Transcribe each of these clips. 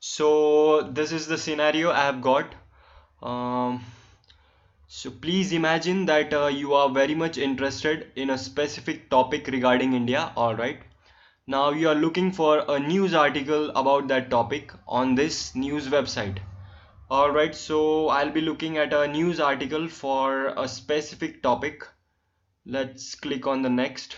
So this is the scenario I have got. Um, so please imagine that you are very much interested in a specific topic regarding India. All right. Now you are looking for a news article about that topic on this news website. All right. So I'll be looking at a news article for a specific topic. Let's click on the next.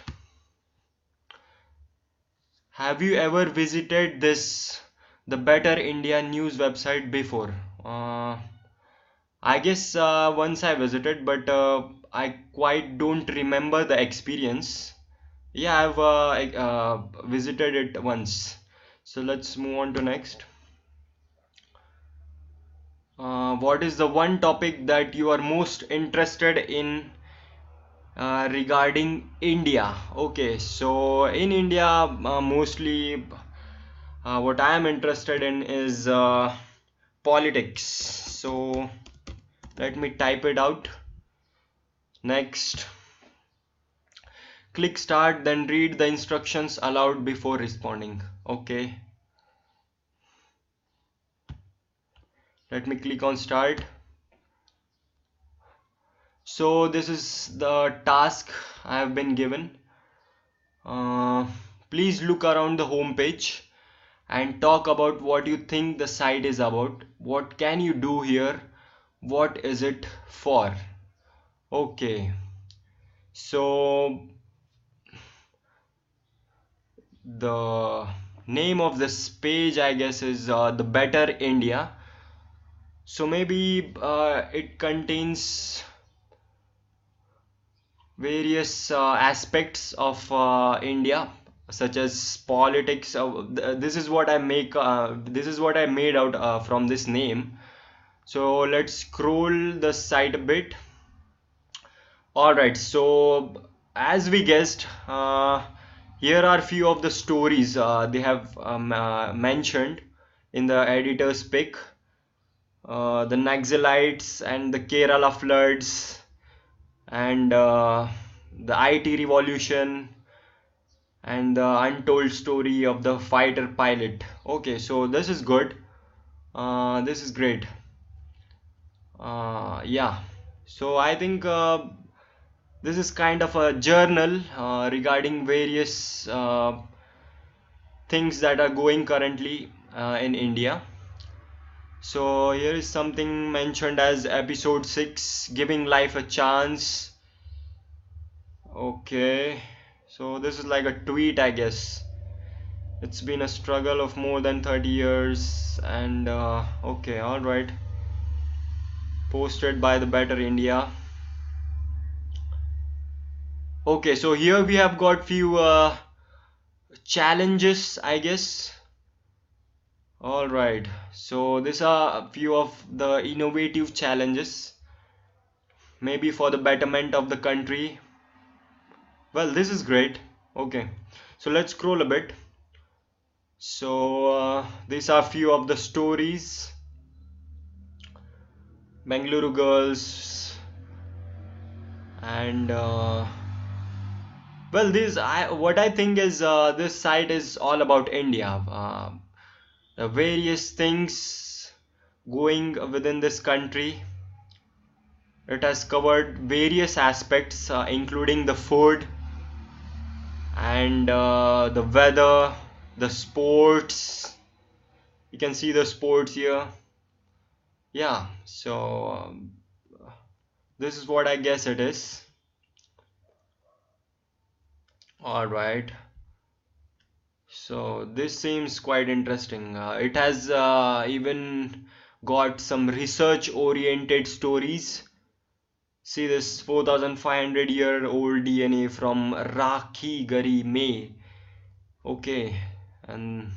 Have you ever visited the Better India news website before? I guess once I visited, but I quite don't remember the experience. Yeah, I've visited it once. So let's move on to next. What is the one topic that you are most interested in regarding India? Okay, so in India, mostly what I am interested in is politics. So let me type it out. Next. Click start, then read the instructions aloud before responding. Okay. Let me click on start. So this is the task I have been given. Uh, Please look around the home page and talk about what you think the site is about. What can you do here? What is it for? Okay. So the name of this page, I guess, is the Better India. So maybe it contains various aspects of India, such as politics. This is what I make. This is what I made out from this name. So let's scroll the site a bit. All right. So as we guessed, here are few of the stories they have mentioned in the editor's pick. The Naxalites and the Kerala floods and the IT revolution and the untold story of the fighter pilot. Okay, so this is good. This is great. Yeah. So I think this is kind of a journal regarding various things that are going currently in India. So here is something mentioned as episode 6, giving life a chance. Okay, so this is like a tweet, I guess. It's been a struggle of more than 30 years, and okay, all right. Posted by the Better India. Okay, so here we have got few challenges, I guess. All right, so these are a few of the innovative challenges, maybe for the betterment of the country. Well, this is great. Okay, so let's scroll a bit. So these are few of the stories. Bengaluru girls and well, what I think is this site is all about India. The various things going within this country. It has covered various aspects, including the food and the weather, the sports. You can see the sports here. Yeah, so this is what I guess it is. All right. So this seems quite interesting. It has even got some research oriented stories. See this 4,500-year-old DNA from Rakhi Gari May. Okay, and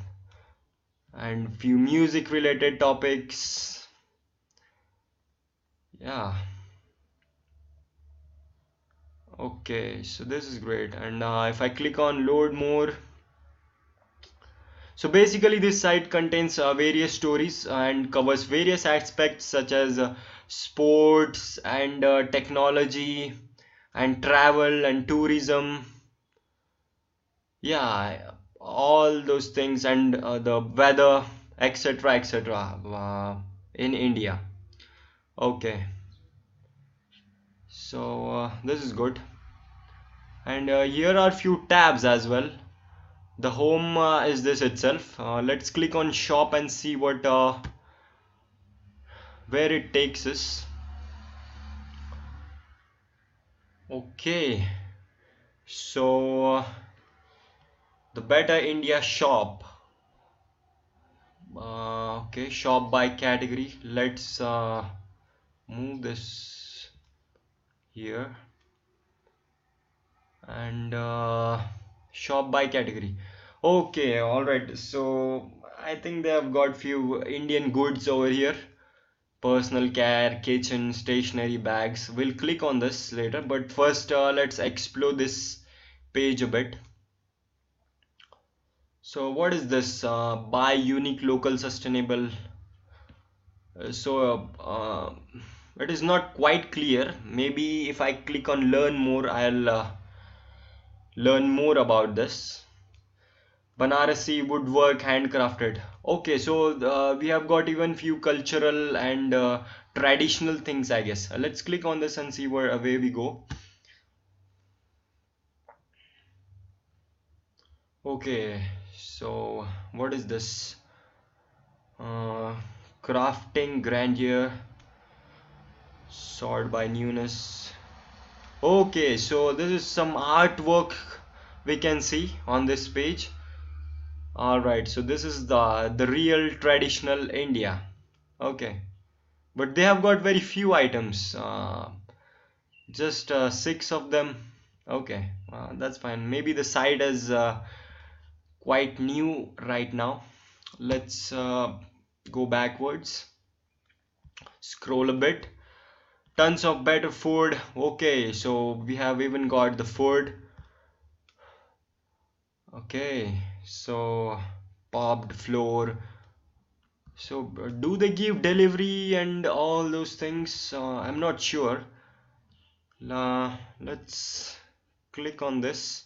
few music related topics. Yeah. Okay, so this is great. And if I click on load more, so basically this site contains various stories and covers various aspects such as sports and technology and travel and tourism. Yeah, all those things and the weather, etc., etc. In India. Okay, so this is good. And here are few tabs as well. The home is this itself. Let's click on shop and see what where it takes us. Okay, so the Better India shop. Okay, shop by category. Let's move this here and shop by category. Okay, all right. So I think they have got few Indian goods over here. Personal care, kitchen, stationery, bags. We'll click on this later, but first let's explore this page a bit. So what is this? Buy unique, local, sustainable. So it is not quite clear. Maybe if I click on learn more, I'll learn more about this. Banarasi woodwork handcrafted. Okay, so we have got even few cultural and traditional things, I guess. Let's click on this and see where away we go. Okay, so what is this? Uh, crafting grandeur, sort by newness. Okay, so this is some artwork we can see on this page. All right, so this is the real traditional India. Okay, but they have got very few items, just six of them. Okay, that's fine. Maybe the site is quite new right now. Let's go backwards, scroll a bit. Tons of better food. Okay, so we have even got the food. Okay, so popped floor. So do they give delivery and all those things? I'm not sure. Let's click on this.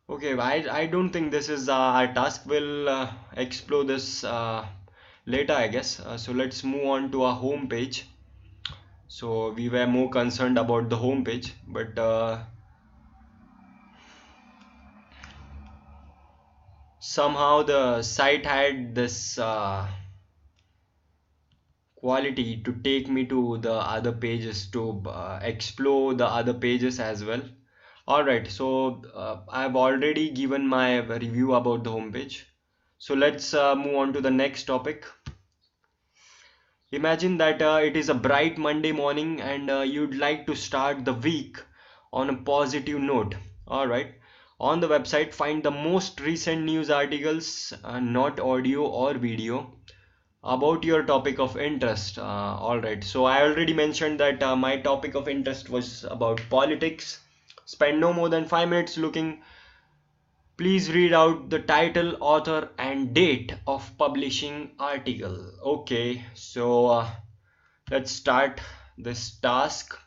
Okay, I don't think this is our task. We'll explore this later, I guess. So let's move on to our home page. So we were more concerned about the home page, but somehow the site had this quality to take me to the other pages to explore the other pages as well. All right, so I've already given my review about the homepage. So let's move on to the next topic. Imagine that it is a bright Monday morning and you'd like to start the week on a positive note. All right. On the website, find the most recent news articles, not audio or video, about your topic of interest. All right. So I already mentioned that my topic of interest was about politics. Spend no more than 5 minutes looking. Please read out the title, author, and date of publishing article. Okay. So let's start this task.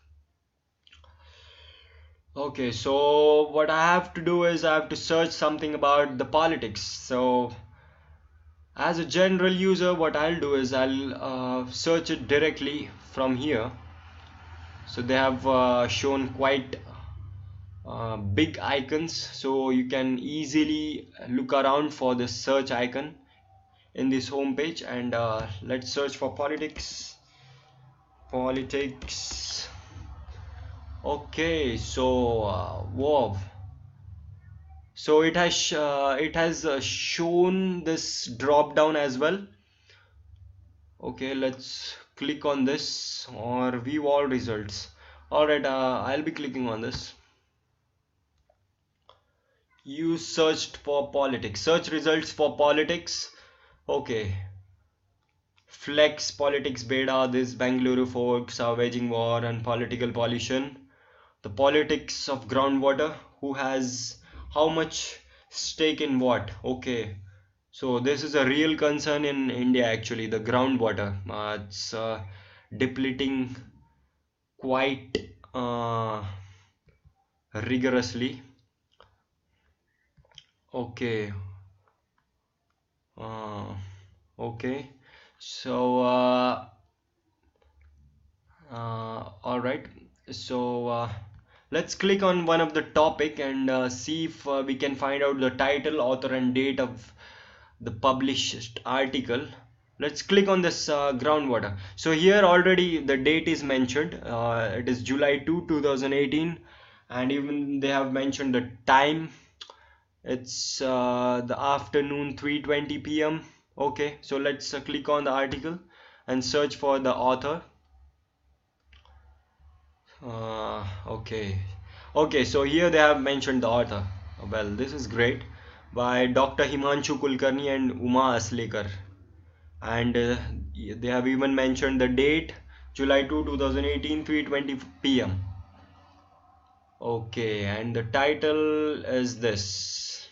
Okay, so what I have to do is I have to search something about the politics. So as a general user, what I'll do is I'll search it directly from here. So they have shown quite big icons, so you can easily look around for the search icon in this home page. And let's search for politics. Politics. Okay, so wow. So it has shown this drop down as well. Okay, let's click on this or view all results. All right, I'll be clicking on this. You searched for politics. Search results for politics. Okay. Flex politics beta. This Bangalore folks are waging war and political pollution. The politics of groundwater. Who has how much stake in what? Okay. So this is a real concern in India actually, the groundwater. It's depleting quite rigorously. Okay. Uh, okay. So, all right. So, let's click on one of the topic and see if we can find out the title, author, and date of the published article. Let's click on this groundwater. So here already the date is mentioned. It is July 2, 2018, and even they have mentioned the time. It's the afternoon 3:20 p.m. Okay, so let's click on the article and search for the author. Okay. Okay, so here they have mentioned the author. Well, this is great. By Dr. Himanshu Kulkarni and Uma Aslekar. And they have even mentioned the date, July 2, 2018, 3:20 p.m. Okay, and the title is this: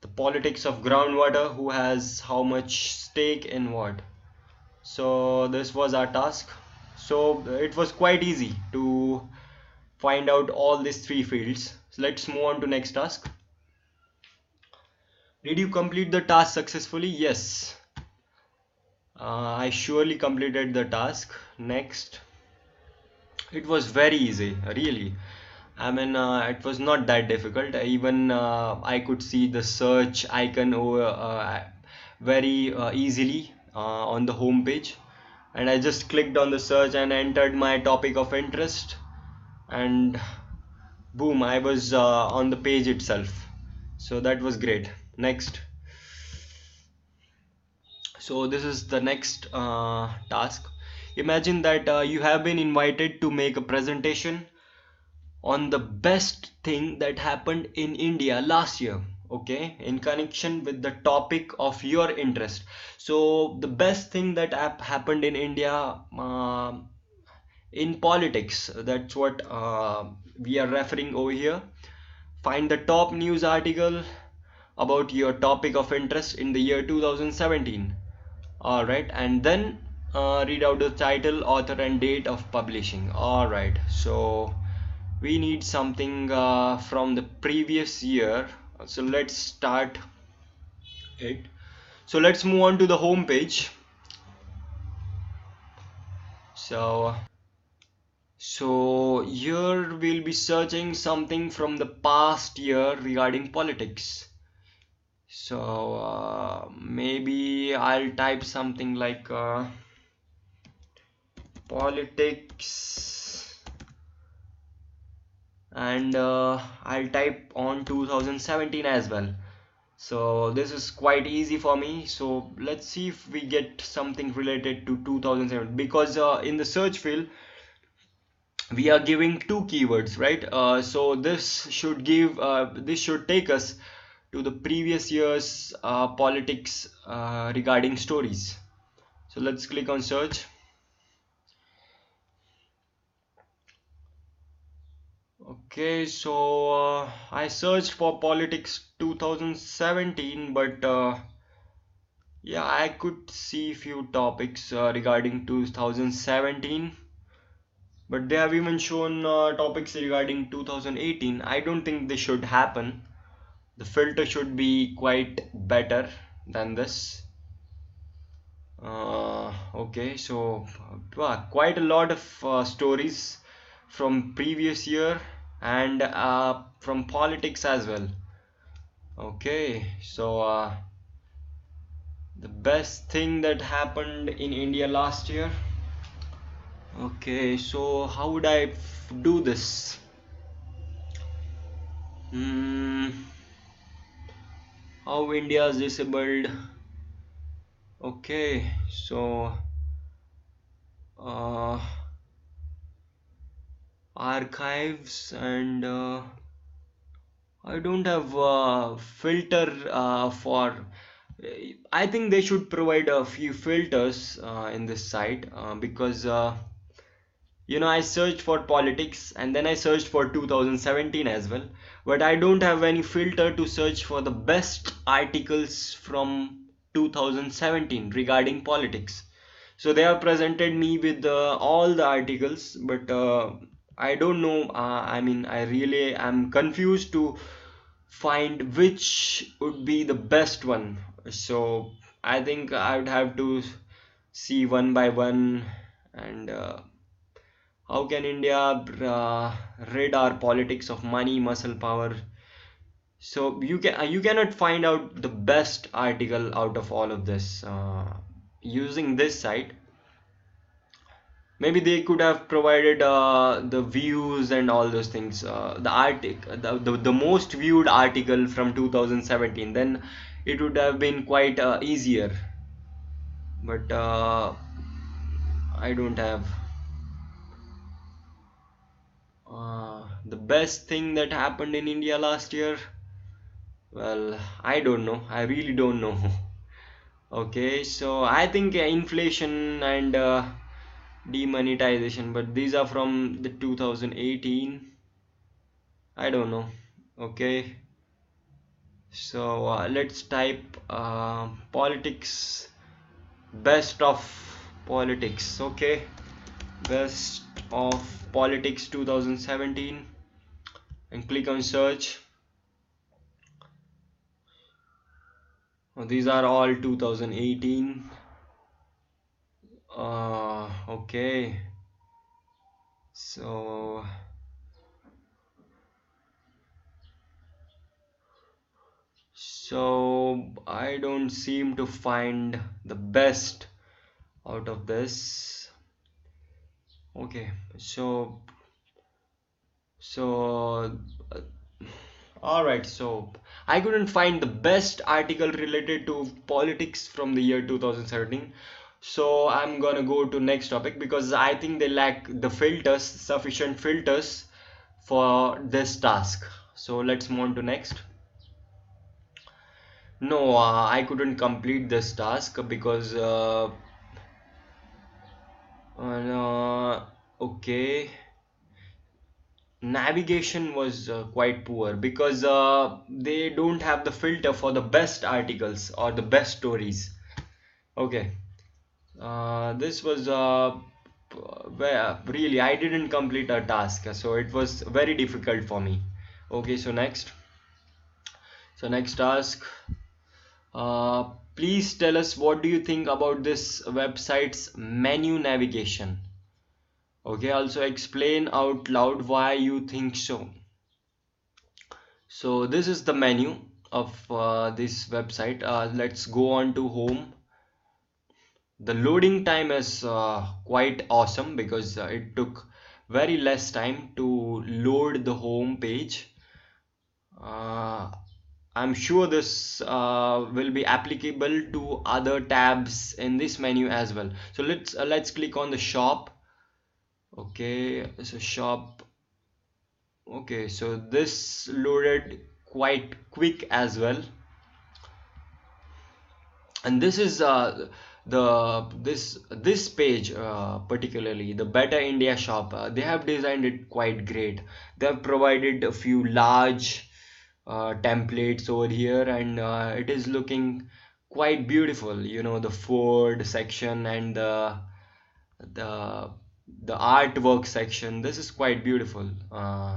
The Politics of Groundwater, Who Has How Much Stake in What? So this was our task. So it was quite easy to find out all these three fields. So let's move on to next task. Did you complete the task successfully? Yes. I surely completed the task. Next. It was very easy, really. I mean, it was not that difficult. Even I could see the search icon over very easily on the home page, and I just clicked on the search and entered my topic of interest, and boom, I was on the page itself. So that was great. Next. So this is the next task. Imagine that you have been invited to make a presentation on the best thing that happened in India last year, okay, in connection with the topic of your interest. So the best thing that happened in India in politics, that's what we are referring over here. Find the top news article about your topic of interest in the year 2017. All right, and then read out the title, author, and date of publishing. All right, so we need something from the previous year. So let's start it. So let's move on to the home page. So here we'll be searching something from the past year regarding politics. So maybe I'll type something like politics, and I'll type on 2017 as well. So this is quite easy for me. So let's see if we get something related to 2007, because in the search field we are giving two keywords, right? So this should take us to the previous year's politics regarding stories. So let's click on search. Okay, so I searched for politics 2017, but yeah, I could see few topics regarding 2017, but they have even shown topics regarding 2018. I don't think this should happen. The filter should be quite better than this. Okay, so quite a lot of stories from previous year and from politics as well. Okay, so the best thing that happened in India last year. Okay, so how would I do this? Hmm, how India is disabled. Okay, so uh, archives, and I don't have a filter for. I think they should provide a few filters in this site because I searched for politics and then I searched for 2017 as well, but I don't have any filter to search for the best articles from 2017 regarding politics. So they have presented me with all the articles, but I don't know. I mean, I really am confused to find which would be the best one? So I think I would have to see one by one. And how can India rid our politics of money, muscle power? So you cannot find out the best article out of all of this using this site. Maybe they could have provided the views and all those things. The the most viewed article from 2017. Then it would have been quite easier. But I don't have the best thing that happened in India last year. Well, I don't know. I really don't know. Okay, so I think inflation and demonetization, but these are from the 2018. I don't know. Okay, so let's type politics, best of politics. Okay, best of politics 2017, and click on search. These are all 2018. Okay, so I don't seem to find the best out of this. Okay, so uh, all right, so I couldn't find the best article related to politics from the year 2017. So I'm gonna go to next topic because I think they lack the filters, sufficient filters for this task. So let's move on to next. No, I couldn't complete this task because okay, navigation was quite poor because they don't have the filter for the best articles or the best stories. Okay, this was where really I didn't complete a task, so it was very difficult for me. Okay, so next task. Please tell us what do you think about this website's menu navigation. Okay, also explain out loud why you think so. So this is the menu of this website. Let's go on to home. The loading time is quite awesome because it took very less time to load the home page. Uh, I'm sure this will be applicable to other tabs in this menu as well. So let's click on the shop. Okay, so shop. Okay, so this loaded quite quick as well. And this is this page particularly the Better India shop. They have designed it quite great. They have provided a few large templates over here, and it is looking quite beautiful. You know, the Ford section and the the artwork section. This is quite beautiful.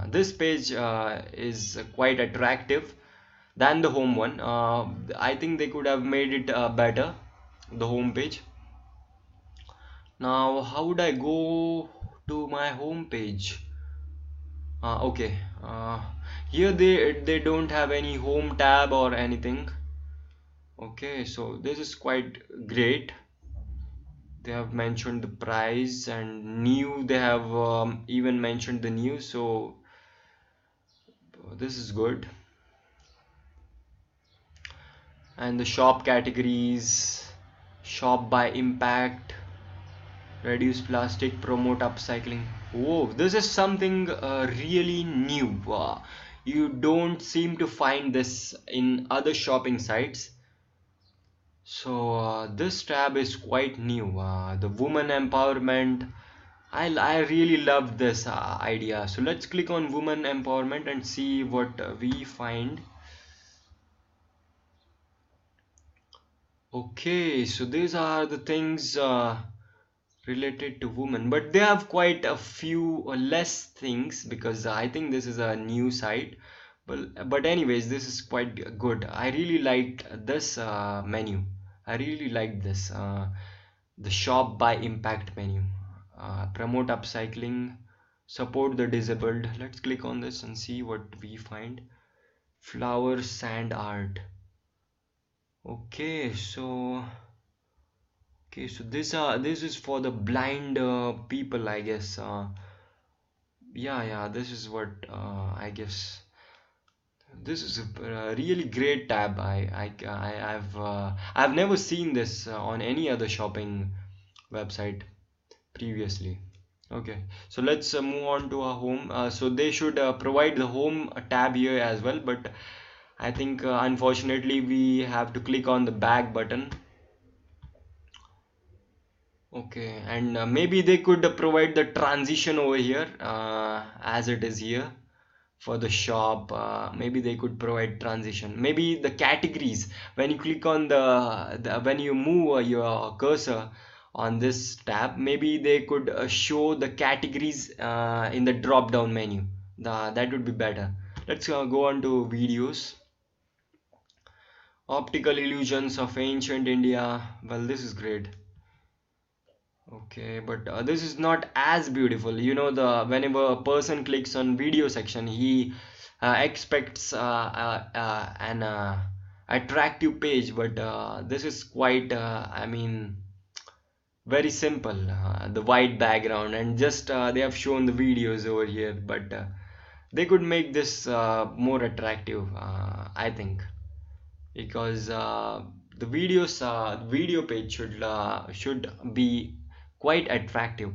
This page is quite attractive than the home one. I think they could have made it better, the home page. Now, how would I go to my home page? Okay, here they don't have any home tab or anything. Okay, so this is quite great. They have mentioned the price and new. They have even mentioned the news. So this is good. And the shop categories, shop by impact, reduce plastic, promote upcycling. Oh, this is something really new. You don't seem to find this in other shopping sites. So this tab is quite new. The woman empowerment. I really love this idea. So let's click on woman empowerment and see what we find. Okay, so these are the things related to women, but they have quite a few less things because I think this is a new site. But anyways, this is quite good. I really liked this menu. I really liked this the shop by impact menu. Promote upcycling, support the disabled. Let's click on this and see what we find. Flower sand art. Okay, so this is for the blind people, I guess. Yeah, this is what I guess. This is a really great tab. I've never seen this on any other shopping website previously. Okay, so let's move on to our home. So they should provide the home tab here as well, but I think unfortunately we have to click on the back button. Okay, and maybe they could provide the transition over here as it is here for the shop. Maybe they could provide transition. Maybe the categories when you click on the when you move your cursor on this tab, maybe they could show the categories in the drop down menu. That would be better. Let's go on to videos. Optical illusions of ancient India. Well, this is great. Okay, but this is not as beautiful. You know, the whenever a person clicks on video section, he expects an attractive page, but this is quite, I mean, very simple. The white background and just they have shown the videos over here, but they could make this more attractive, I think, because the video page should be quite attractive.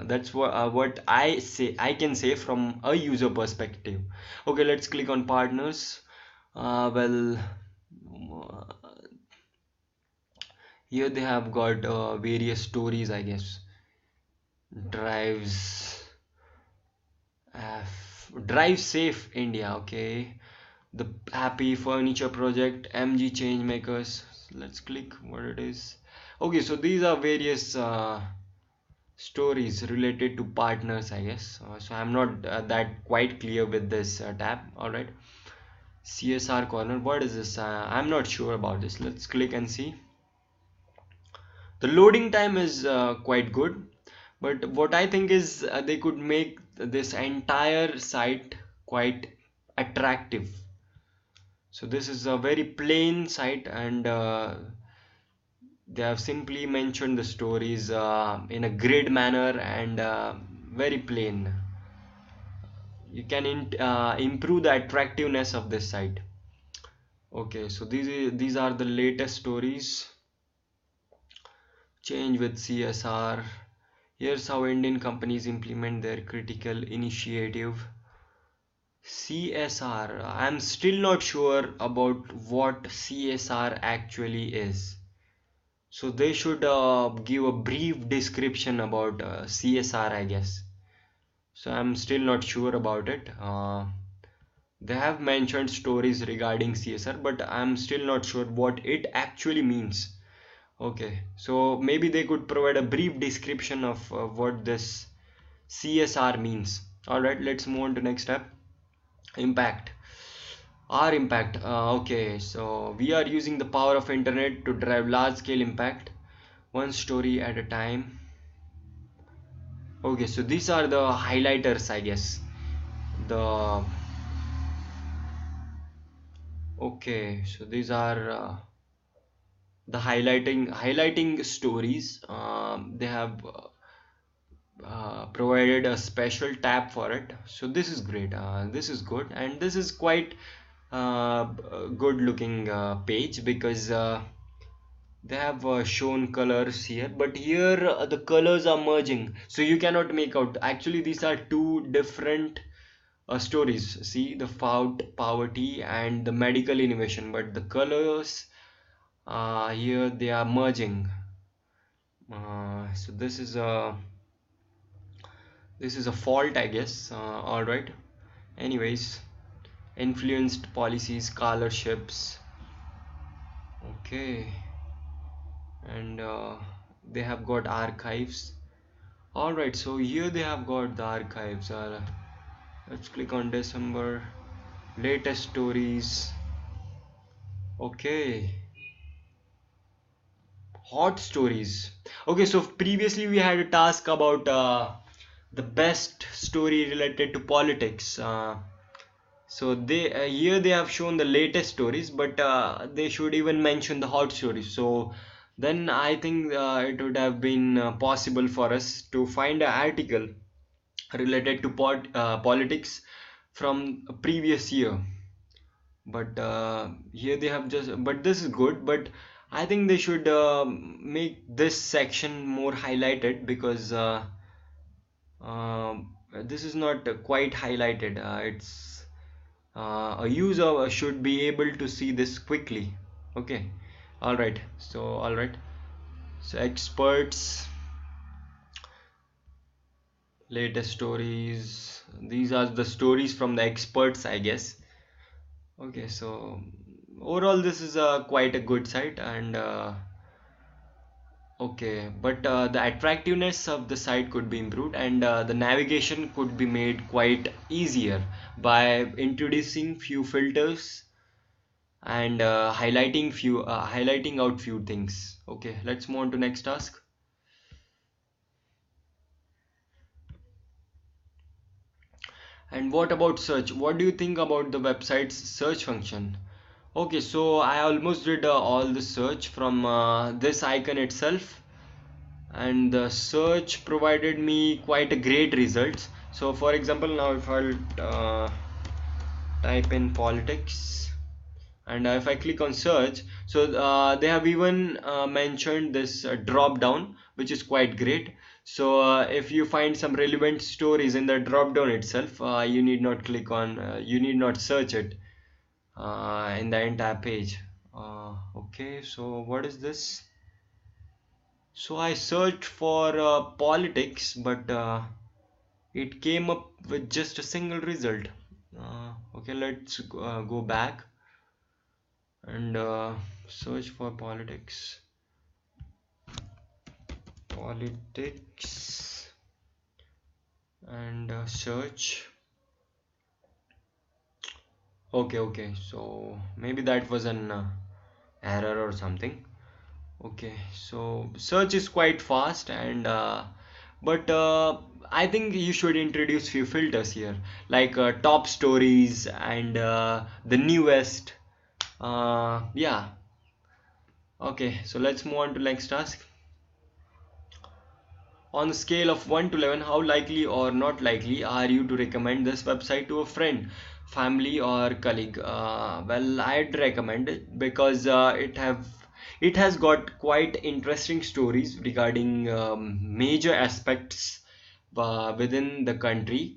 That's what I can say from a user perspective. Okay, let's click on partners. Well, here they have got various stories, I guess. Drives Drive Safe India. Okay, the Happy Furniture Project, MG Changemakers. Let's click what it is. Okay, so these are various stories related to partners, I guess. So I'm not that quite clear with this tab. All right, CSR corner. What is this? I'm not sure about this. Let's click and see. The loading time is quite good, but what I think is they could make this entire site quite attractive. So this is a very plain site, and they have simply mentioned the stories in a grid manner and very plain. You can improve the attractiveness of this site. Okay, so these are the latest stories. Change with CSR. Here's how Indian companies implement their critical initiative. CSR. I'm still not sure about what CSR actually is. So they should give a brief description about CSR, I guess. So I'm still not sure about it. They have mentioned stories regarding CSR, but I'm still not sure what it actually means. Okay, so maybe they could provide a brief description of what this CSR means. All right, let's move on to next step. Impact. Our impact. Okay, so we are using the power of internet to drive large scale impact, one story at a time. Okay, so these are the highlighters, I guess. The okay, so these are the highlighting stories. They have provided a special tab for it, so this is great. This is good, and this is quite good looking page because they have shown colors here, but here the colors are merging, so you cannot make out. Actually, these are two different stories. See, the poverty and the medical innovation, but the colors here they are merging. So this is a fault, I guess. All right. Anyways, influenced policies, scholarships. Okay, and they have got archives. All right, so here they have got the archives. Let's click on December. latest stories. Okay, hot stories. Okay, so previously we had a task about the best story related to politics. So they here they have shown the latest stories, but they should even mention the hot stories. So then I think it would have been possible for us to find an article related to politics from a previous year. But here they have just, but this is good. But I think they should make this section more highlighted because this is not quite highlighted. It's a user should be able to see this quickly. Okay, all right, so experts, latest stories, these are the stories from the experts, I guess. Okay, so overall this is a quite a good site. And okay, but the attractiveness of the site could be improved, and the navigation could be made quite easier by introducing few filters and highlighting out few things. Okay, let's move on to next task. And what about search? What do you think about the website's search function? Okay, so I almost did all the search from this icon itself, and the search provided me quite a great results. So for example, now if I'll type in politics, and if I click on search, so they have even mentioned this drop down, which is quite great. So if you find some relevant stories in the drop down itself, you need not search it in the entire page. Okay, so what is this? So I searched for politics, but it came up with just a single result. Okay, let's go back and search for politics, and search. Okay, so maybe that was an error or something. Okay, so search is quite fast, and but I think you should introduce few filters here, like top stories and the newest. Yeah. Okay, so let's move on to next task. On a scale of 1 to 11, how likely or not likely are you to recommend this website to a friend, family, or colleague? Well, I'd recommend it because it has got quite interesting stories regarding major aspects within the country.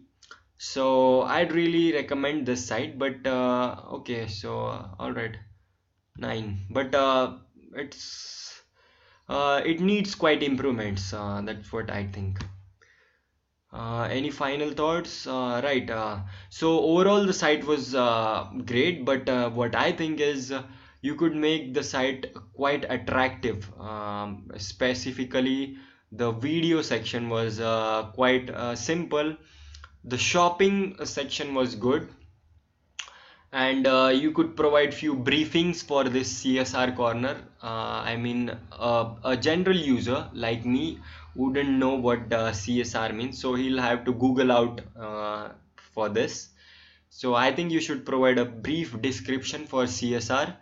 So I'd really recommend this site. But okay, so all right, 9. But it needs quite improvements. That's what I think. Any final thoughts? Right. So overall, the site was great, but what I think is you could make the site quite attractive. Specifically, the video section was quite simple. The shopping section was good, and you could provide few briefings for this CSR corner. I mean, a general user like me wouldn't know what CSR means, so he'll have to Google out for this. So I think you should provide a brief description for CSR,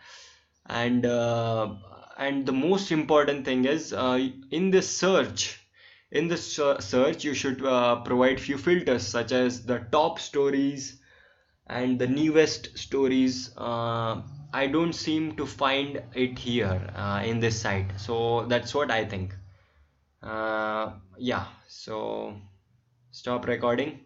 and the most important thing is in the search you should provide few filters such as the top stories and the newest stories. I don't seem to find it here in this site, so that's what I think. Yeah, so stop recording.